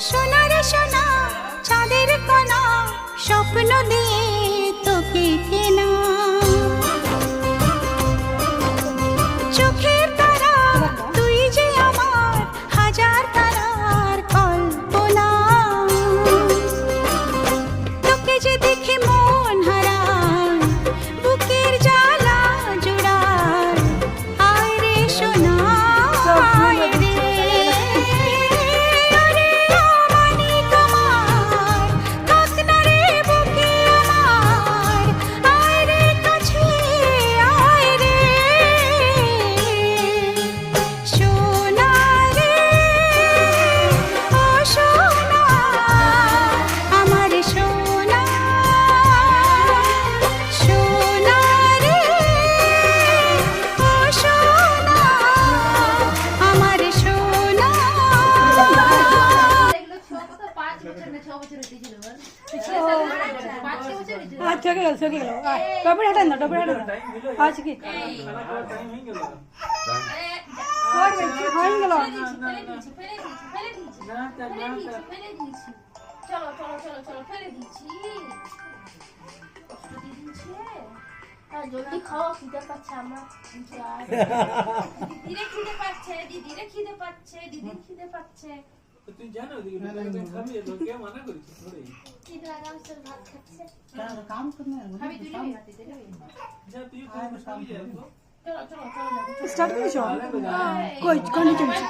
সোনারে সোনা চাঁদের কণা স্বপ্ন দিয়ে তোকে কেনা চোখের তারা তুই যে আমার হাজার তারার কল্পনা তোকে যে দেখে মন হারায় বুকের জ্বালা জোড়ায় আয় রে সোনা আয় রে আরে আমানি তোমার থাক না রে বুকে আমার আয় রে কাছে আয় রে সোনা রে ও সোনা আমার সোনা সোনা রে ও সোনা আমার সোনা আচ্ছা গেল ডবল হাঁটান না ডবল হাঁটান আচ্ছা কি হয়ে গেল চলো চলো চলো চলো ফেলে দিচ্ছি জলদি খাও খিদে পাচ্ছে আমার দিদিরে খিদে পাচ্ছে দিদিরে খিদে পাচ্ছে দিদির খিদে পাচ্ছে তুই জানো খাবি তোকে মানা করেছি থোড়ি খিদে আরাম সে ভাত খাচ্ছে কাম করনে খাবি তুই যাবি হাতে যাবি যা তুই খাবি খাবি যা চলো চলো চলো স্টার্ট করেছো কই কোন চলছে